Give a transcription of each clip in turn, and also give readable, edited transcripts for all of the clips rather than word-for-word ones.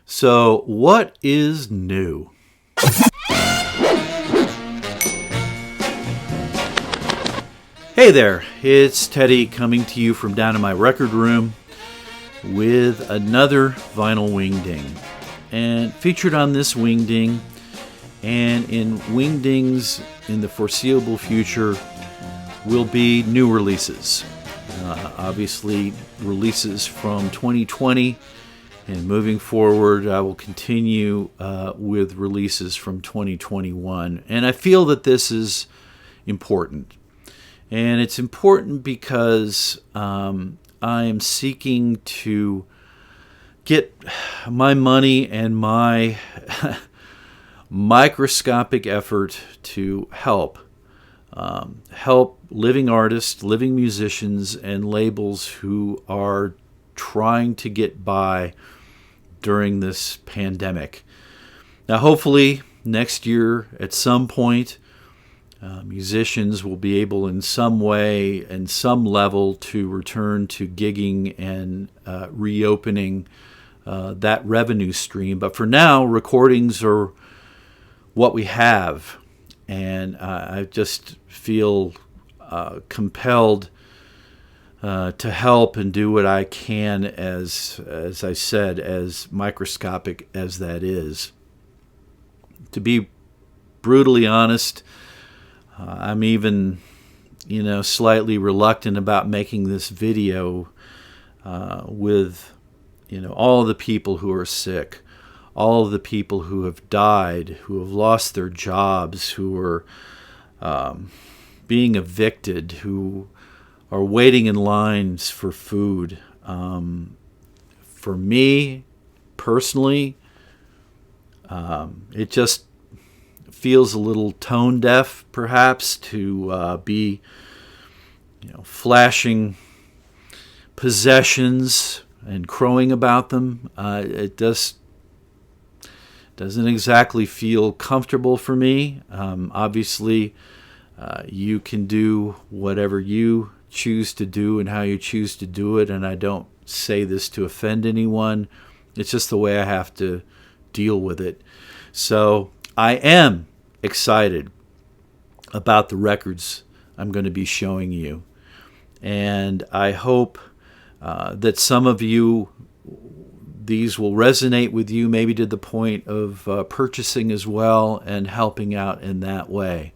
So, what is new? Hey there, it's Teddy coming to you from down in my record room with another vinyl wingding. And featured on this wingding and in wingdings in the foreseeable future will be new releases. Obviously, releases from 2020. And moving forward, I will continue with releases from 2021. And I feel that this is important. And it's important because I am seeking to get my money and my microscopic effort to help living artists, living musicians, and labels who are trying to get by during this pandemic. Now, hopefully, next year at some point, musicians will be able in some way and some level to return to gigging and reopening that revenue stream. But for now, recordings are what we have. And I just feel compelled to help and do what I can, as I said, as microscopic as that is. To be brutally honest, I'm even, slightly reluctant about making this video with, all the people who are sick, all of the people who have died, who have lost their jobs, who are being evicted, who are waiting in lines for food. For me, personally, it just feels a little tone deaf, perhaps, to be, flashing possessions and crowing about them. It just doesn't exactly feel comfortable for me. Obviously, you can do whatever you choose to do and how you choose to do it, and I don't say this to offend anyone. It's just the way I have to deal with it. So I am excited about the records I'm going to be showing you, and I hope that some of you, these will resonate with you, maybe to the point of purchasing as well and helping out in that way.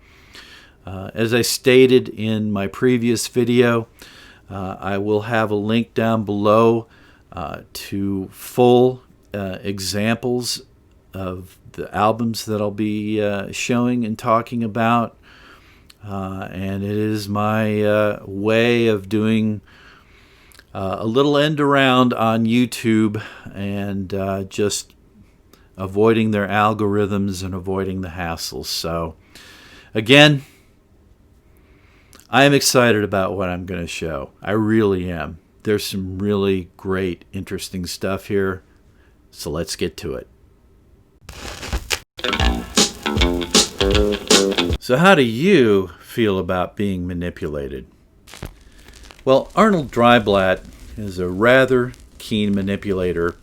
As I stated in my previous video, I will have a link down below to full examples of the albums that I'll be showing and talking about. And it is my way of doing a little end around on YouTube and just avoiding their algorithms and avoiding the hassles. So, again, I am excited about what I'm going to show. I really am. There's some really great, interesting stuff here. So let's get to it. So how do you feel about being manipulated? Well, Arnold Dryblatt is a rather keen manipulator.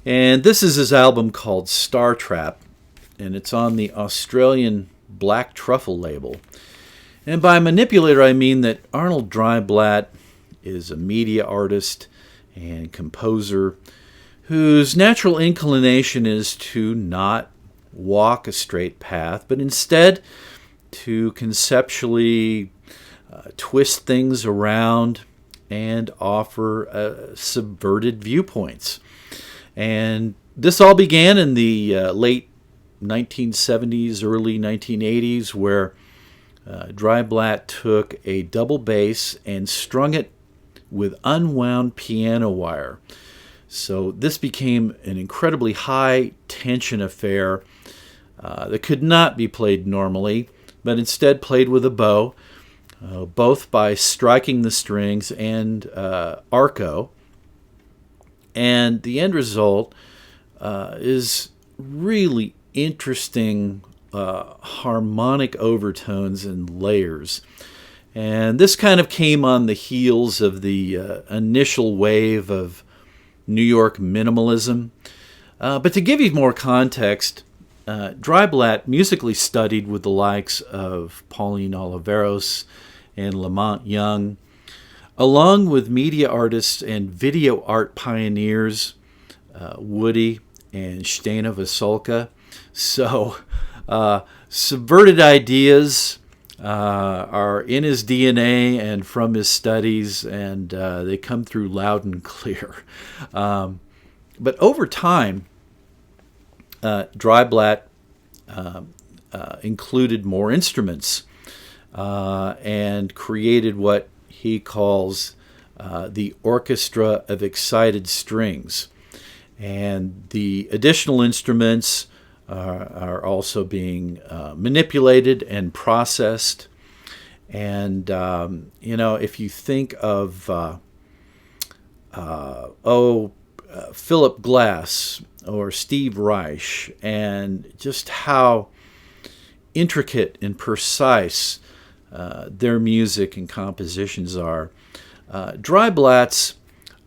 And this is his album called Star Trap. And it's on the Australian Black Truffle label. And by manipulator, I mean that Arnold Dryblatt is a media artist and composer whose natural inclination is to not walk a straight path, but instead to conceptually twist things around and offer subverted viewpoints. And this all began in the late 1970s, early 1980s, where Dryblatt took a double bass and strung it with unwound piano wire. So this became an incredibly high tension affair that could not be played normally, but instead played with a bow, both by striking the strings and arco. And the end result is really interesting harmonic overtones and layers. And this kind of came on the heels of the initial wave of New York minimalism. But to give you more context, Dryblatt musically studied with the likes of Pauline Oliveros and Lamont Young, along with media artists and video art pioneers Woody and Stena Vasulka. So subverted ideas are in his DNA and from his studies, and they come through loud and clear. But over time, Dryblatt included more instruments and created what he calls the Orchestra of Excited Strings. And the additional instruments are also being manipulated and processed. And, if you think of, Philip Glass or Steve Reich, and just how intricate and precise their music and compositions are, Dryblatt's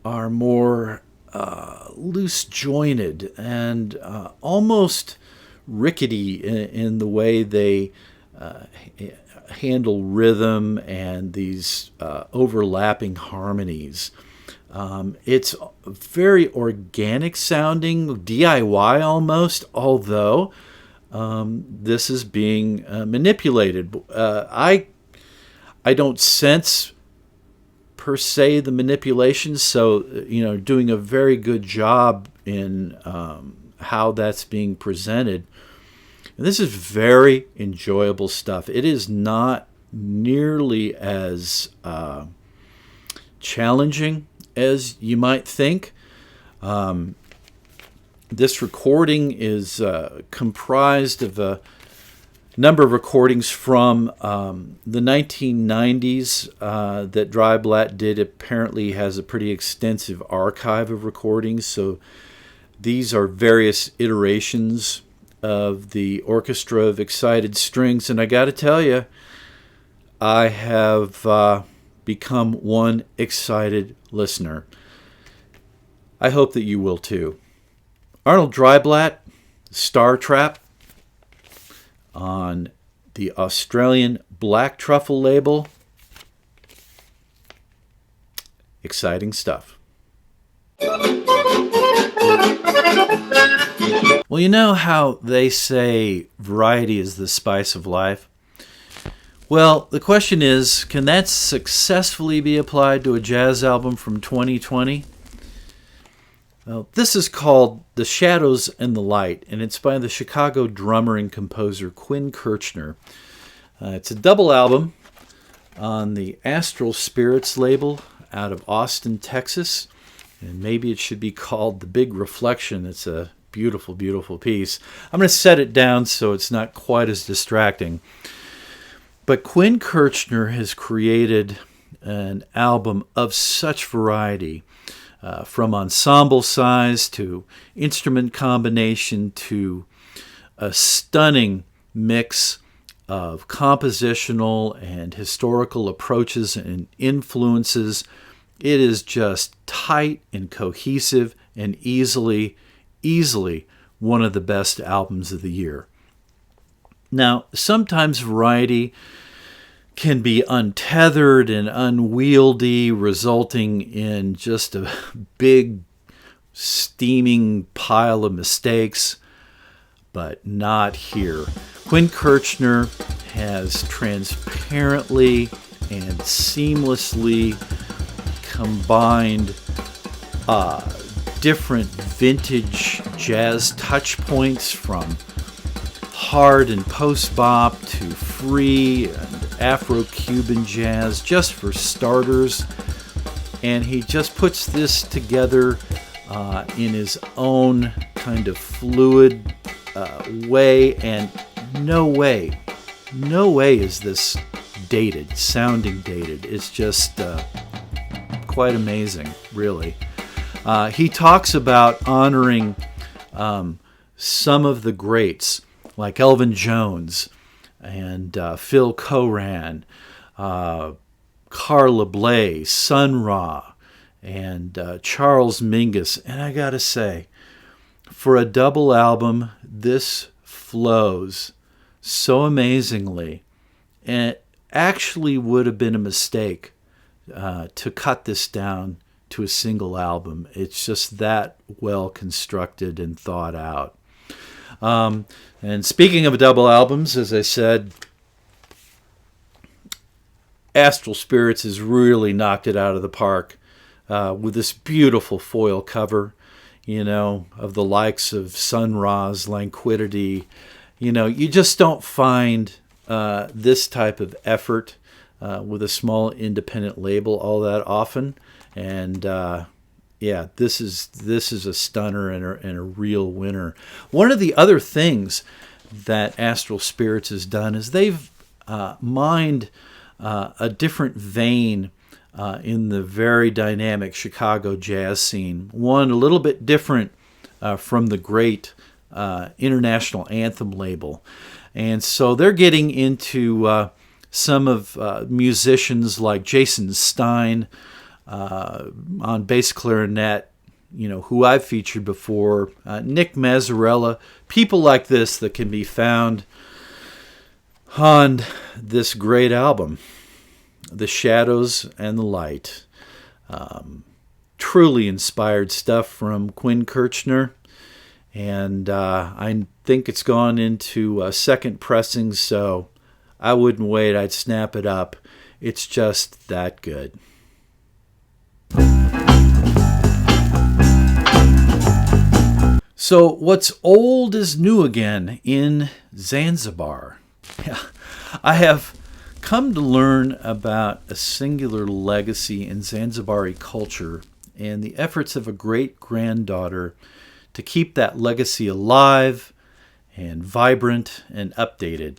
are more loose-jointed and almost rickety in the way they handle rhythm and these overlapping harmonies. It's very organic sounding, DIY almost, although this is being manipulated. I don't sense per se the manipulation, so doing a very good job in how that's being presented. And this is very enjoyable stuff. It is not nearly as challenging as you might think. This recording is comprised of a number of recordings from the 1990s that Dryblatt did. Apparently has a pretty extensive archive of recordings, so these are various iterations of the Orchestra of Excited Strings, and I got to tell you, I have become one excited listener. I hope that you will too. Arnold Dryblatt, Star Trap, on the Australian Black Truffle label. Exciting stuff. Well, you know how they say variety is the spice of life? Well, the question is, can that successfully be applied to a jazz album from 2020? Well, this is called The Shadows and the Light, and it's by the Chicago drummer and composer Quinn Kirchner. It's a double album on the Astral Spirits label out of Austin, Texas, and maybe it should be called The Big Reflection. It's a beautiful, beautiful piece. I'm going to set it down so it's not quite as distracting. But Quinn Kirchner has created an album of such variety, from ensemble size to instrument combination to a stunning mix of compositional and historical approaches and influences. It is just tight and cohesive and easily one of the best albums of the year. Now, sometimes variety can be untethered and unwieldy, resulting in just a big, steaming pile of mistakes, but not here. Quinn Kirchner has transparently and seamlessly combined different vintage jazz touch points, from hard and post-bop to free and Afro-Cuban jazz, just for starters. And he just puts this together in his own kind of fluid way, and no way is this sounding dated. It's just quite amazing, really. He talks about honoring some of the greats, like Elvin Jones and Phil Coran, Carla Bley, Sun Ra, and Charles Mingus. And I gotta say, for a double album, this flows so amazingly. And it actually would have been a mistake to cut this down to a single album. It's just that well constructed and thought out. And speaking of double albums, as I said, Astral Spirits has really knocked it out of the park with this beautiful foil cover, of the likes of Sun Ra's Languidity. You just don't find this type of effort with a small independent label all that often. And this is a stunner and a real winner. One of the other things that Astral Spirits has done is they've mined a different vein in the very dynamic Chicago jazz scene. One a little bit different from the great International Anthem label. And so they're getting into some of musicians like Jason Stein on bass clarinet, who I've featured before, Nick Mazzarella, people like this that can be found on this great album, The Shadows and the Light. Truly inspired stuff from Quinn Kirchner, and I think it's gone into second pressing, so I wouldn't wait. I'd snap it up. It's just that good. So what's old is new again in Zanzibar. I have come to learn about a singular legacy in Zanzibari culture and the efforts of a great-granddaughter to keep that legacy alive and vibrant and updated.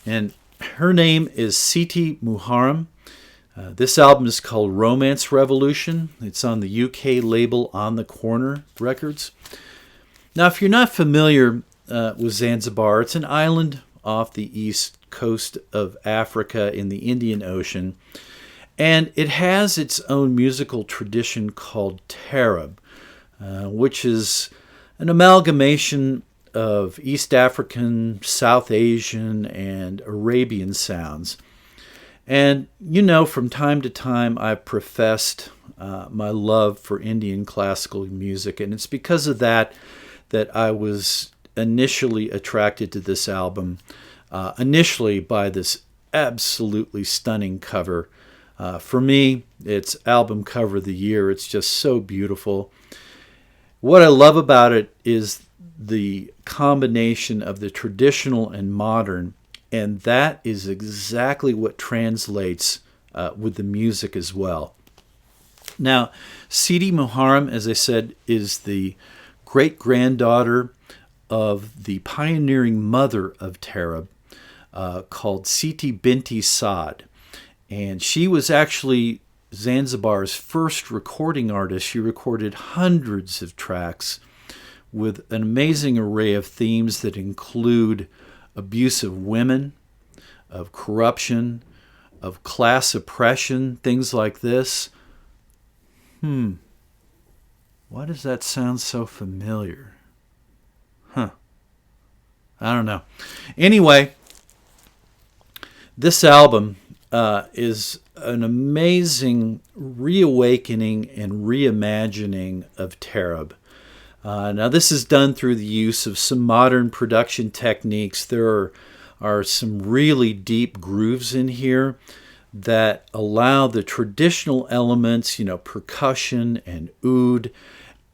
And her name is Siti Muharram. This album is called Romance Revolution. It's on the UK label On the Corner Records. Now, if you're not familiar with Zanzibar, it's an island off the east coast of Africa in the Indian Ocean, and it has its own musical tradition called Tarab, which is an amalgamation of East African, South Asian, and Arabian sounds. And from time to time I've professed my love for Indian classical music, and it's because of that I was initially attracted to this album, initially by this absolutely stunning cover. For me, it's album cover of the year. It's just so beautiful. What I love about it is the combination of the traditional and modern, and that is exactly what translates with the music as well. Now, Siti Muharram, as I said, is the great-granddaughter of the pioneering mother of Tarab, called Siti Binti Saad. And she was actually Zanzibar's first recording artist. She recorded hundreds of tracks with an amazing array of themes that include abuse of women, of corruption, of class oppression, things like this. Why does that sound so familiar? I don't know. Anyway, this album is an amazing reawakening and reimagining of Tarab. Now, this is done through the use of some modern production techniques. There are some really deep grooves in here that allow the traditional elements, percussion and oud,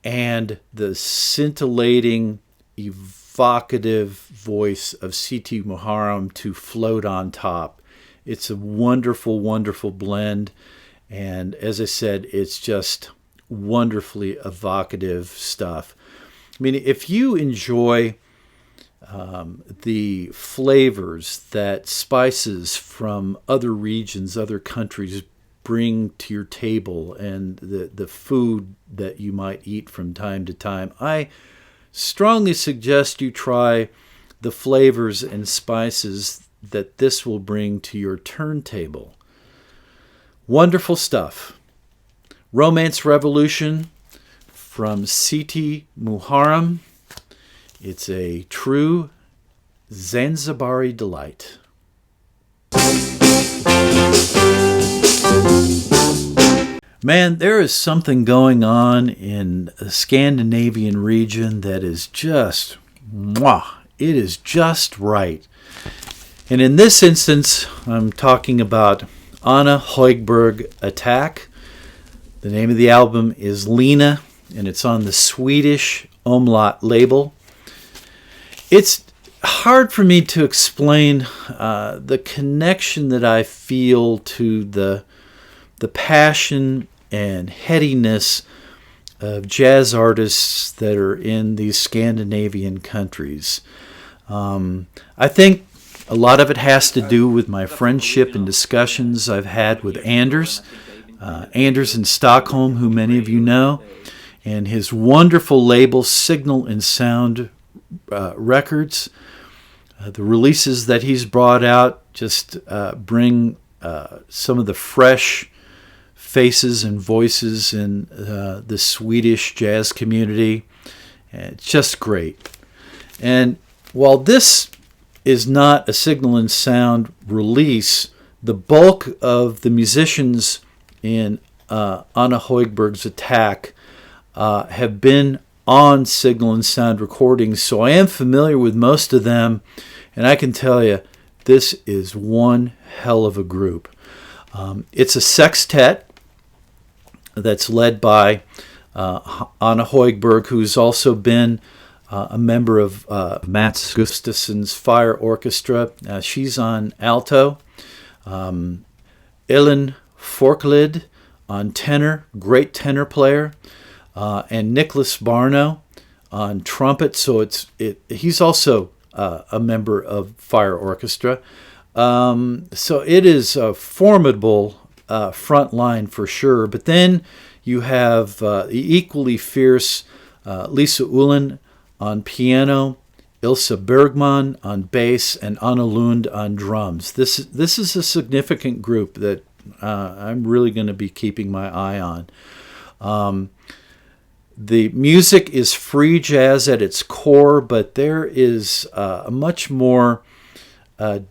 and the scintillating, evocative voice of Siti Muharram to float on top. It's a wonderful, wonderful blend. And as I said, it's just wonderfully evocative stuff. I mean, if you enjoy the flavors that spices from other regions, other countries bring to your table, and the food that you might eat from time to time, I strongly suggest you try the flavors and spices that this will bring to your turntable. Wonderful stuff. Romance Revolution from Siti Muharram. It's a true Zanzibari delight. Man, there is something going on in the Scandinavian region that is just, mwah, it is just right. And in this instance, I'm talking about Anna Högberg Attack. The name of the album is Lena, and it's on the Swedish Umlaut label. It's hard for me to explain the connection that I feel to the passion and headiness of jazz artists that are in these Scandinavian countries. I think a lot of it has to do with my friendship and discussions I've had with Anders in Stockholm, who many of you know, and his wonderful label Signal and Sound Records. The releases that he's brought out just bring some of the fresh faces and voices in the Swedish jazz community. It's just great. And while this is not a Signal and Sound release, the bulk of the musicians in Anna Högberg's Attack have been on Signal and Sound recordings, so I am familiar with most of them, and I can tell you, this is one hell of a group. It's a sextet that's led by Anna Högberg, who's also been a member of Mats Gustafsson's Fire Orchestra. She's on alto. Ellen Forklid on tenor, great tenor player. And Nicholas Barno on trumpet. So he's also a member of Fire Orchestra. So it is a formidable front line for sure. But then you have the equally fierce Lisa Ullin on piano, Ilse Bergman on bass, and Anna Lund on drums. This is a significant group that I'm really going to be keeping my eye on. The music is free jazz at its core, but there is a much more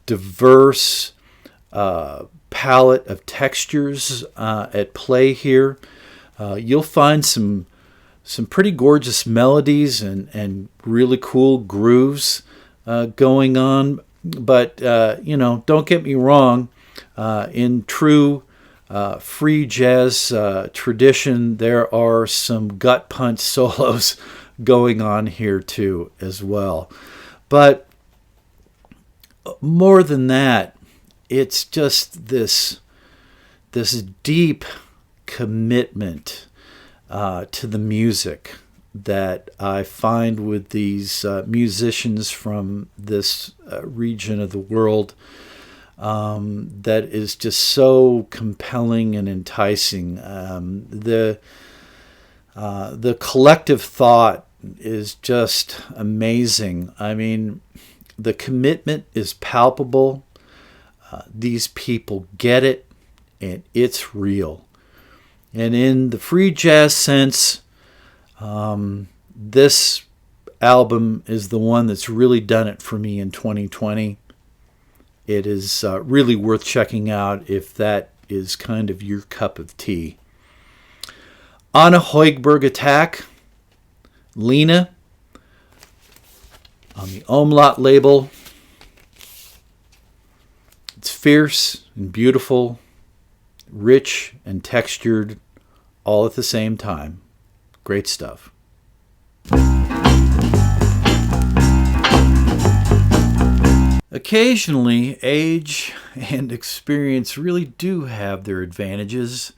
diverse palette of textures at play here. You'll find some pretty gorgeous melodies and really cool grooves going on, but don't get me wrong. In true free jazz tradition, there are some gut punch solos going on here too as well. But more than that, it's just this deep commitment to the music that I find with these musicians from this region of the world. That is just so compelling and enticing. The collective thought is just amazing. I mean, the commitment is palpable. These people get it, and it's real. And in the free jazz sense, this album is the one that's really done it for me in 2020. It is really worth checking out if that is kind of your cup of tea. Anna Högberg Attack, Lena, on the Umlaut label. It's fierce and beautiful, rich and textured, all at the same time. Great stuff. Occasionally, age and experience really do have their advantages,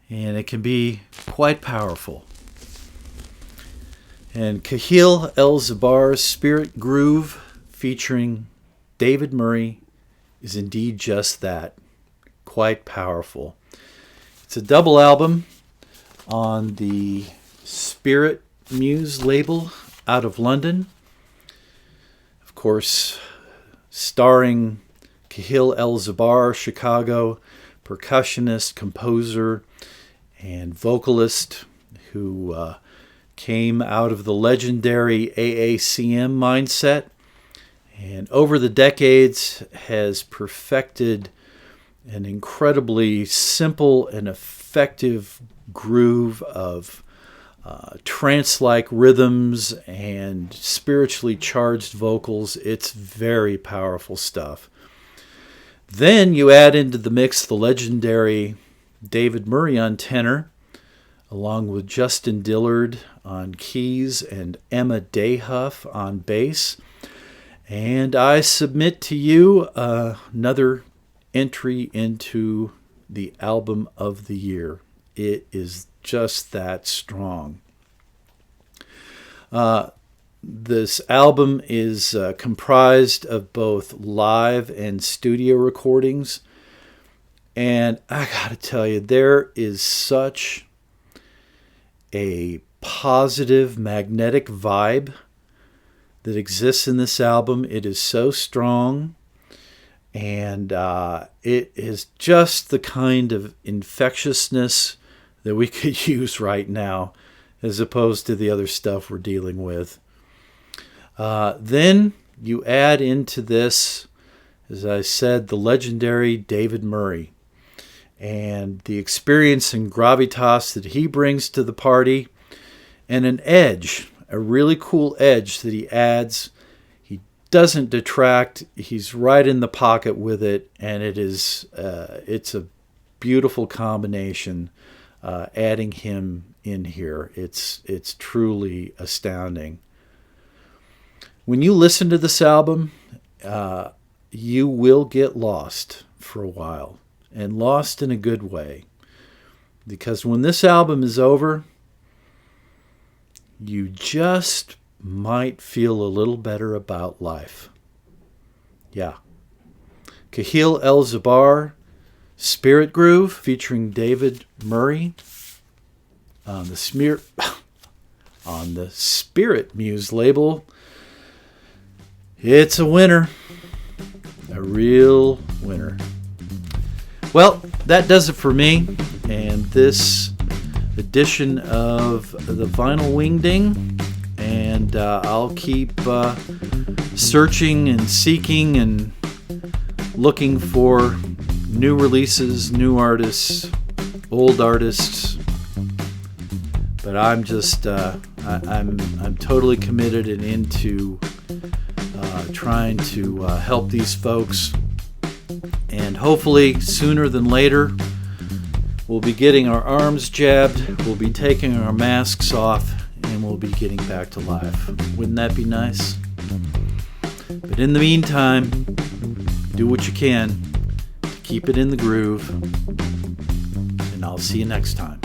and it can be quite powerful. And Kahil El'Zabar's Spirit Groove, featuring David Murray, is indeed just that, quite powerful. It's a double album on the Spirit Muse label out of London. Of course, starring Kahil El'Zabar, Chicago percussionist, composer, and vocalist who came out of the legendary AACM mindset, and over the decades has perfected an incredibly simple and effective groove of trance-like rhythms and spiritually charged vocals. It's very powerful stuff. Then you add into the mix the legendary David Murray on tenor, along with Justin Dillard on keys and Emma Dayhuff on bass. And I submit to you another entry into the album of the year. It is just that strong. This album is comprised of both live and studio recordings. And I gotta tell you, there is such a positive, magnetic vibe that exists in this album. It is so strong, and it is just the kind of infectiousness that we could use right now, as opposed to the other stuff we're dealing with. Then you add into this, as I said, the legendary David Murray, and the experience and gravitas that he brings to the party, and an edge, a really cool edge that he adds. He doesn't detract. He's right in the pocket with it, and it's a beautiful combination. Adding him in here, it's truly astounding. When you listen to this album, you will get lost for a while, and lost in a good way, because when this album is over, you just might feel a little better about life. Yeah. Kahil El'Zabar, Spirit Groove, featuring David Murray on the Spirit Muse label. It's a winner. A real winner. Well, that does it for me, and this edition of the Vinyl Wingding, and I'll keep searching and seeking and looking for new releases, new artists, old artists. But I'm just I'm totally committed and into trying to help these folks, and hopefully sooner than later we'll be getting our arms jabbed, we'll be taking our masks off, and we'll be getting back to life. Wouldn't that be nice? But in the meantime, do what you can to keep it in the groove, and I'll see you next time.